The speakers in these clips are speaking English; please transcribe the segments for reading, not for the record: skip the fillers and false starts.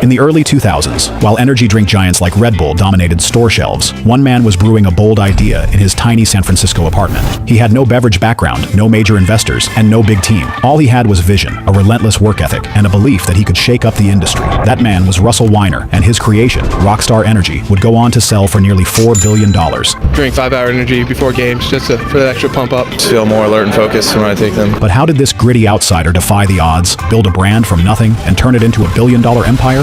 In the early 2000s, while energy drink giants like Red Bull dominated store shelves, one man was brewing a bold idea in his tiny San Francisco apartment. He had no beverage background, no major investors, and no big team. All he had was vision, a relentless work ethic, and a belief that he could shake up the industry. That man was Russell Weiner, and his creation, Rockstar Energy, would go on to sell for nearly $4 billion. Drink 5-hour energy before games just for that extra pump up. Feel more alert and focused when I take them. But how did this gritty outsider defy the odds, build a brand from nothing, and turn it into a billion-dollar empire?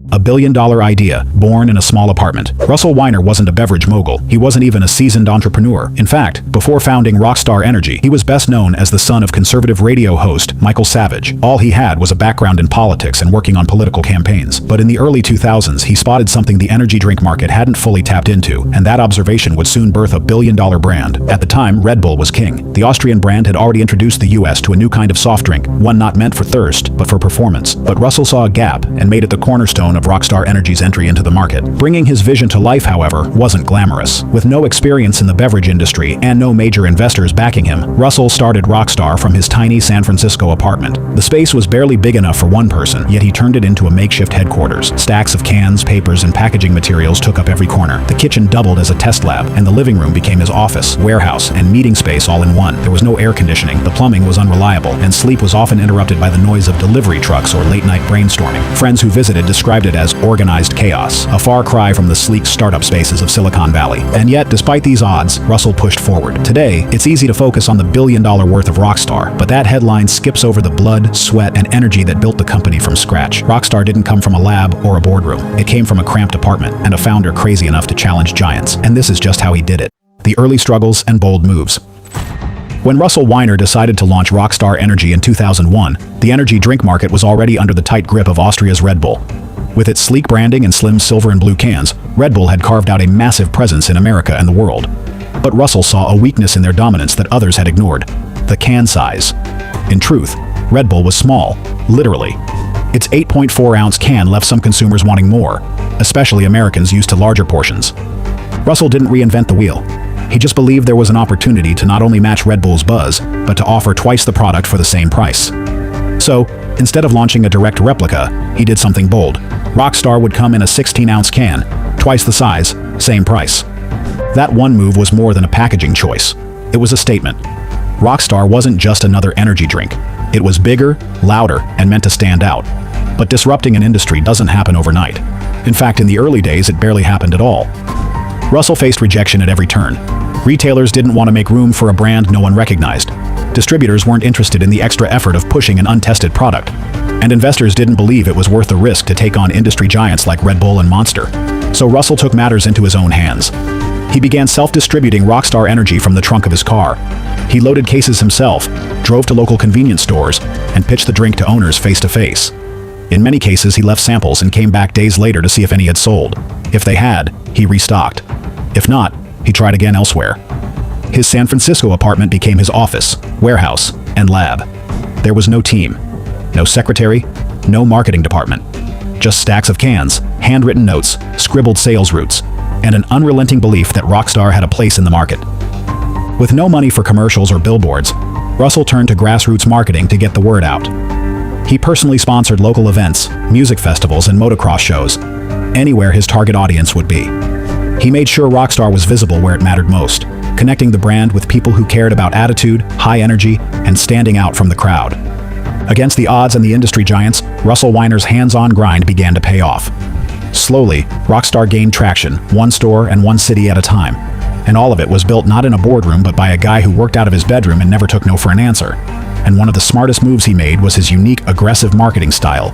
A billion-dollar idea, born in a small apartment. Russell Weiner wasn't a beverage mogul. He wasn't even a seasoned entrepreneur. In fact, before founding Rockstar Energy, he was best known as the son of conservative radio host Michael Savage. All he had was a background in politics and working on political campaigns. But in the early 2000s, he spotted something the energy drink market hadn't fully tapped into, and that observation would soon birth a billion-dollar brand. At the time, Red Bull was king. The Austrian brand had already introduced the US to a new kind of soft drink, one not meant for thirst, but for performance. But Russell saw a gap and made it the cornerstone of Rockstar Energy's entry into the market. Bringing his vision to life, however, wasn't glamorous. With no experience in the beverage industry and no major investors backing him, Russell started Rockstar from his tiny San Francisco apartment. The space was barely big enough for one person, yet he turned it into a makeshift headquarters. Stacks of cans, papers, and packaging materials took up every corner. The kitchen doubled as a test lab, and the living room became his office, warehouse, and meeting space all in one. There was no air conditioning, the plumbing was unreliable, and sleep was often interrupted by the noise of delivery trucks or late-night brainstorming. Friends who visited described it as organized chaos, a far cry from the sleek startup spaces of Silicon Valley. And yet, despite these odds, Russell pushed forward. Today, it's easy to focus on the billion-dollar worth of Rockstar, but that headline skips over the blood, sweat, and energy that built the company from scratch. Rockstar didn't come from a lab or a boardroom. It came from a cramped apartment and a founder crazy enough to challenge giants. And this is just how he did it. The early struggles and bold moves. When Russell Weiner decided to launch Rockstar Energy in 2001, the energy drink market was already under the tight grip of Austria's Red Bull. With its sleek branding and slim silver and blue cans, Red Bull had carved out a massive presence in America and the world. But Russell saw a weakness in their dominance that others had ignored: the can size. In truth, Red Bull was small, literally. Its 8.4-ounce can left some consumers wanting more, especially Americans used to larger portions. Russell didn't reinvent the wheel. He just believed there was an opportunity to not only match Red Bull's buzz, but to offer twice the product for the same price. So, instead of launching a direct replica, he did something bold. Rockstar would come in a 16-ounce can, twice the size, same price. That one move was more than a packaging choice. It was a statement. Rockstar wasn't just another energy drink. It was bigger, louder, and meant to stand out. But disrupting an industry doesn't happen overnight. In fact, in the early days, it barely happened at all. Russell faced rejection at every turn. Retailers didn't want to make room for a brand no one recognized. Distributors weren't interested in the extra effort of pushing an untested product. And investors didn't believe it was worth the risk to take on industry giants like Red Bull and Monster. So Russell took matters into his own hands. He began self-distributing Rockstar Energy from the trunk of his car. He loaded cases himself, drove to local convenience stores, and pitched the drink to owners face-to-face. In many cases, he left samples and came back days later to see if any had sold. If they had, he restocked. If not, he tried again elsewhere. His San Francisco apartment became his office, warehouse, and lab. There was no team, no secretary, no marketing department. Just stacks of cans, handwritten notes, scribbled sales routes, and an unrelenting belief that Rockstar had a place in the market. With no money for commercials or billboards, Russell turned to grassroots marketing to get the word out. He personally sponsored local events, music festivals, and motocross shows, anywhere his target audience would be. He made sure Rockstar was visible where it mattered most, connecting the brand with people who cared about attitude, high energy, and standing out from the crowd. Against the odds and the industry giants, Russell Weiner's hands-on grind began to pay off. Slowly, Rockstar gained traction, one store and one city at a time. And all of it was built not in a boardroom, but by a guy who worked out of his bedroom and never took no for an answer. And one of the smartest moves he made was his unique, aggressive marketing style.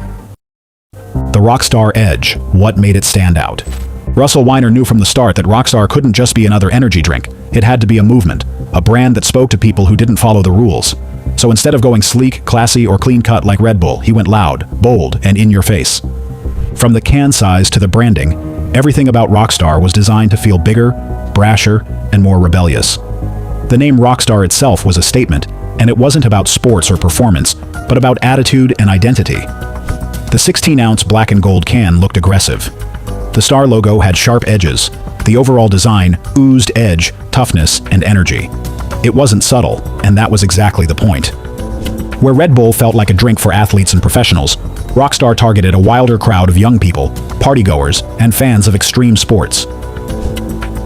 The Rockstar Edge, what made it stand out? Russell Weiner knew from the start that Rockstar couldn't just be another energy drink. It had to be a movement, a brand that spoke to people who didn't follow the rules. So instead of going sleek, classy, or clean-cut like Red Bull, he went loud, bold, and in your face. From the can size to the branding, everything about Rockstar was designed to feel bigger, brasher, and more rebellious. The name Rockstar itself was a statement, and it wasn't about sports or performance, but about attitude and identity. The 16-ounce black and gold can looked aggressive. The star logo had sharp edges. The overall design oozed edge, toughness, and energy. It wasn't subtle. And that was exactly the point. Where Red Bull felt like a drink for athletes and professionals, Rockstar targeted a wilder crowd of young people, partygoers, and fans of extreme sports.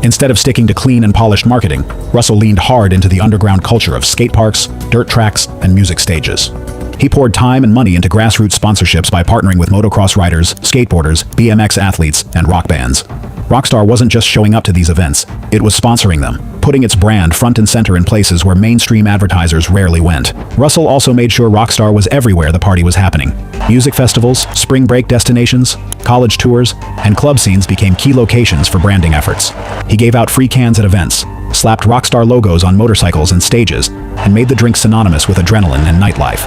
Instead of sticking to clean and polished marketing, Russell leaned hard into the underground culture of skate parks, dirt tracks, and music stages. He poured time and money into grassroots sponsorships by partnering with motocross riders, skateboarders, BMX athletes, and rock bands. Rockstar wasn't just showing up to these events, it was sponsoring them, putting its brand front and center in places where mainstream advertisers rarely went. Russell also made sure Rockstar was everywhere the party was happening. Music festivals, spring break destinations, college tours, and club scenes became key locations for branding efforts. He gave out free cans at events, slapped Rockstar logos on motorcycles and stages, and made the drink synonymous with adrenaline and nightlife.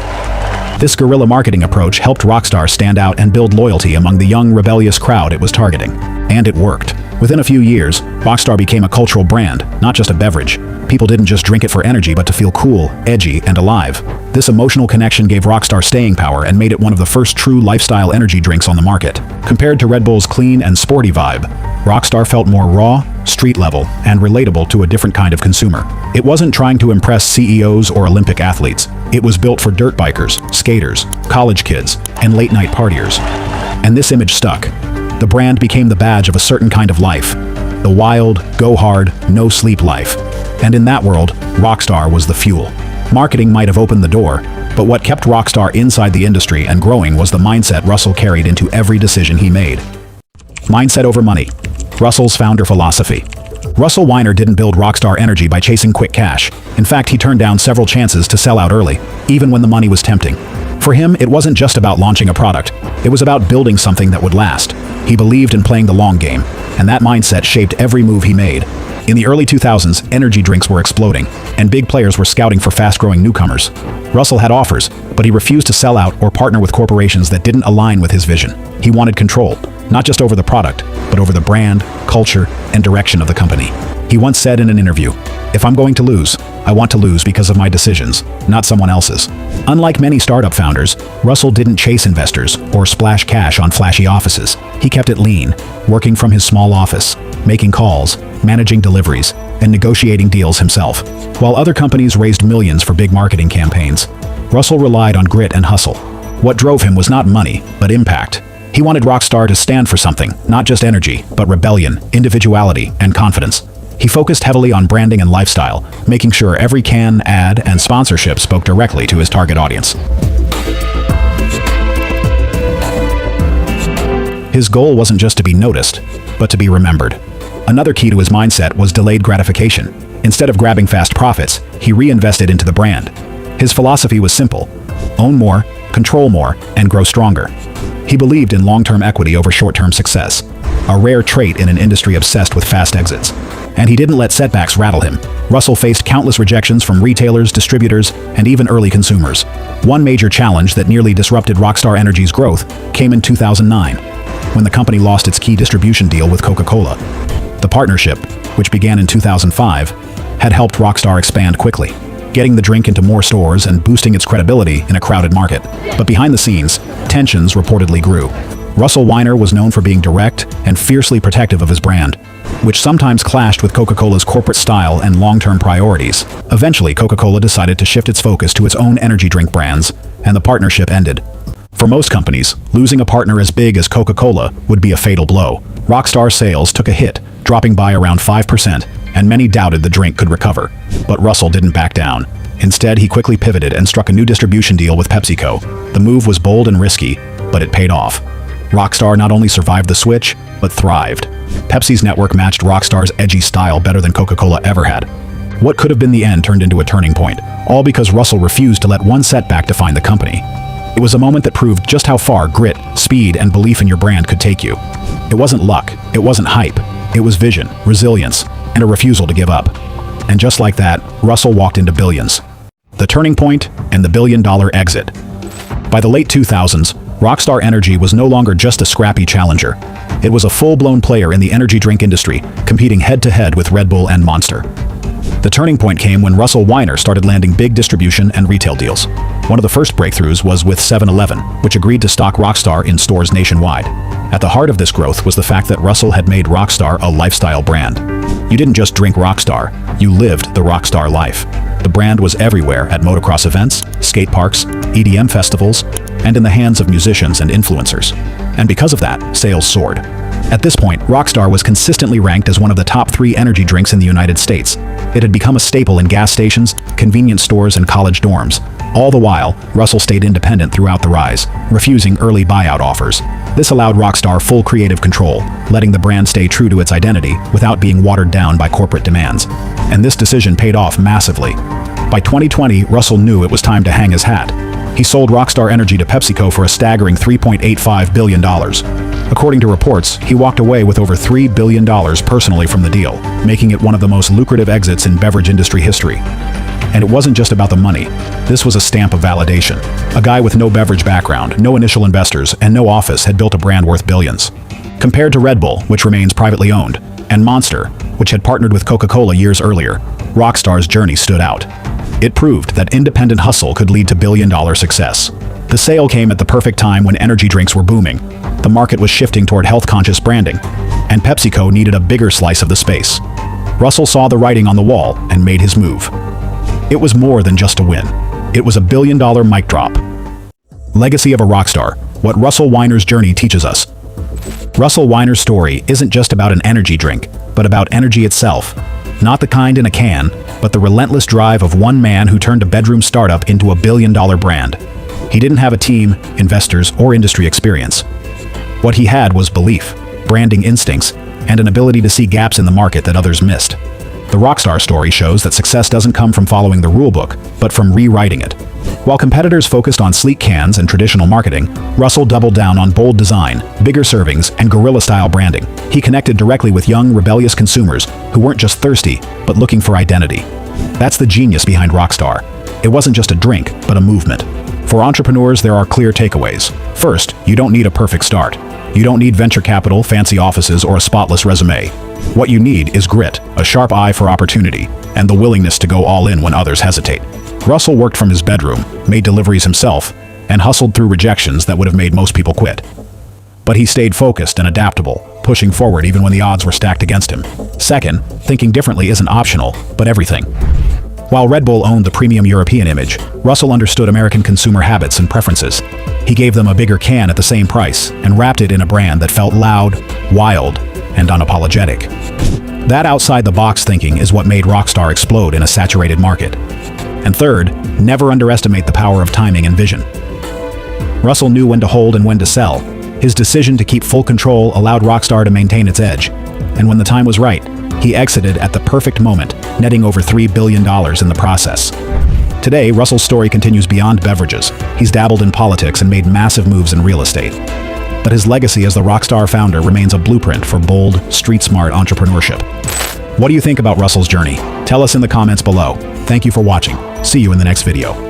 This guerrilla marketing approach helped Rockstar stand out and build loyalty among the young, rebellious crowd it was targeting. And it worked. Within a few years, Rockstar became a cultural brand, not just a beverage. People didn't just drink it for energy, but to feel cool, edgy, and alive. This emotional connection gave Rockstar staying power and made it one of the first true lifestyle energy drinks on the market. Compared to Red Bull's clean and sporty vibe, Rockstar felt more raw, street level, and relatable to a different kind of consumer. It wasn't trying to impress CEOs or Olympic athletes. It was built for dirt bikers, skaters, college kids, and late-night partiers. And this image stuck. The brand became the badge of a certain kind of life. The wild, go hard, no sleep life. And in that world, Rockstar was the fuel. Marketing might have opened the door, but what kept Rockstar inside the industry and growing was the mindset Russell carried into every decision he made. Mindset over money. Russell's founder philosophy. Russell Weiner didn't build Rockstar Energy by chasing quick cash. In fact, he turned down several chances to sell out early, even when the money was tempting. For him, it wasn't just about launching a product. It was about building something that would last. He believed in playing the long game, and that mindset shaped every move he made. In the early 2000s, energy drinks were exploding, and big players were scouting for fast-growing newcomers. Russell had offers, but he refused to sell out or partner with corporations that didn't align with his vision. He wanted control, not just over the product, but over the brand, culture, and direction of the company. He once said in an interview, "If I'm going to lose, I want to lose because of my decisions, not someone else's." Unlike many startup founders, Russell didn't chase investors or splash cash on flashy offices. He kept it lean, working from his small office, making calls, managing deliveries, and negotiating deals himself. While other companies raised millions for big marketing campaigns, Russell relied on grit and hustle. What drove him was not money, but impact. He wanted Rockstar to stand for something, not just energy, but rebellion, individuality, and confidence. He focused heavily on branding and lifestyle, making sure every can, ad, and sponsorship spoke directly to his target audience. His goal wasn't just to be noticed, but to be remembered. Another key to his mindset was delayed gratification. Instead of grabbing fast profits, he reinvested into the brand. His philosophy was simple: own more, control more, and grow stronger. He believed in long-term equity over short-term success, a rare trait in an industry obsessed with fast exits. And he didn't let setbacks rattle him. Russell faced countless rejections from retailers, distributors, and even early consumers. One major challenge that nearly disrupted Rockstar Energy's growth came in 2009, when the company lost its key distribution deal with Coca-Cola. The partnership, which began in 2005, had helped Rockstar expand quickly, getting the drink into more stores and boosting its credibility in a crowded market. But behind the scenes, tensions reportedly grew. Russell Weiner was known for being direct and fiercely protective of his brand, which sometimes clashed with Coca-Cola's corporate style and long-term priorities. Eventually, Coca-Cola decided to shift its focus to its own energy drink brands, and the partnership ended. For most companies, losing a partner as big as Coca-Cola would be a fatal blow. Rockstar sales took a hit, dropping by around 5%, and many doubted the drink could recover. But Russell didn't back down. Instead, he quickly pivoted and struck a new distribution deal with PepsiCo. The move was bold and risky, but it paid off. Rockstar not only survived the switch, but thrived. Pepsi's network matched Rockstar's edgy style better than Coca-Cola ever had. What could have been the end turned into a turning point, all because Russell refused to let one setback define the company. It was a moment that proved just how far grit, speed, and belief in your brand could take you. It wasn't luck, it wasn't hype, it was vision, resilience, and a refusal to give up. And just like that, Russell walked into billions. The turning point and the billion-dollar exit. By the late 2000s, Rockstar Energy was no longer just a scrappy challenger. It was a full-blown player in the energy drink industry, competing head-to-head with Red Bull and Monster. The turning point came when Russell Weiner started landing big distribution and retail deals. One of the first breakthroughs was with 7-Eleven, which agreed to stock Rockstar in stores nationwide. At the heart of this growth was the fact that Russell had made Rockstar a lifestyle brand. You didn't just drink Rockstar, you lived the Rockstar life. The brand was everywhere at motocross events, skate parks, EDM festivals, and in the hands of musicians and influencers. And because of that, sales soared. At this point, Rockstar was consistently ranked as one of the top 3 energy drinks in the United States. It had become a staple in gas stations, convenience stores, and college dorms. All the while, Russell stayed independent throughout the rise, refusing early buyout offers. This allowed Rockstar full creative control, letting the brand stay true to its identity without being watered down by corporate demands. And this decision paid off massively. By 2020, Russell knew it was time to hang his hat. He sold Rockstar Energy to PepsiCo for a staggering $3.85 billion. According to reports, he walked away with over $3 billion personally from the deal, making it one of the most lucrative exits in beverage industry history. And it wasn't just about the money. This was a stamp of validation. A guy with no beverage background, no initial investors, and no office had built a brand worth billions. Compared to Red Bull, which remains privately owned, and Monster, which had partnered with Coca-Cola years earlier, Rockstar's journey stood out. It proved that independent hustle could lead to billion-dollar success. The sale came at the perfect time when energy drinks were booming. The market was shifting toward health-conscious branding, and PepsiCo needed a bigger slice of the space. Russell saw the writing on the wall and made his move. It was more than just a win. It was a billion-dollar mic drop. Legacy of a rockstar, what Russell Weiner's journey teaches us. Russell Weiner's story isn't just about an energy drink, but about energy itself. Not the kind in a can, but the relentless drive of one man who turned a bedroom startup into a billion-dollar brand. He didn't have a team, investors, or industry experience. What he had was belief, branding instincts, and an ability to see gaps in the market that others missed. The Rockstar story shows that success doesn't come from following the rulebook, but from rewriting it. While competitors focused on sleek cans and traditional marketing, Russell doubled down on bold design, bigger servings, and guerrilla-style branding. He connected directly with young, rebellious consumers who weren't just thirsty, but looking for identity. That's the genius behind Rockstar. It wasn't just a drink, but a movement. For entrepreneurs, there are clear takeaways. First, you don't need a perfect start. You don't need venture capital, fancy offices, or a spotless resume. What you need is grit, a sharp eye for opportunity, and the willingness to go all in when others hesitate. Russell worked from his bedroom, made deliveries himself, and hustled through rejections that would have made most people quit. But he stayed focused and adaptable, pushing forward even when the odds were stacked against him. Second, thinking differently isn't optional, but everything. While Red Bull owned the premium European image, Russell understood American consumer habits and preferences. He gave them a bigger can at the same price and wrapped it in a brand that felt loud, wild, and unapologetic. That outside-the-box thinking is what made Rockstar explode in a saturated market. And third, never underestimate the power of timing and vision. Russell knew when to hold and when to sell. His decision to keep full control allowed Rockstar to maintain its edge. And when the time was right, he exited at the perfect moment, netting over $3 billion in the process. Today, Russell's story continues beyond beverages. He's dabbled in politics and made massive moves in real estate. But his legacy as the Rockstar founder remains a blueprint for bold, street-smart entrepreneurship. What do you think about Russell's journey? Tell us in the comments below. Thank you for watching. See you in the next video.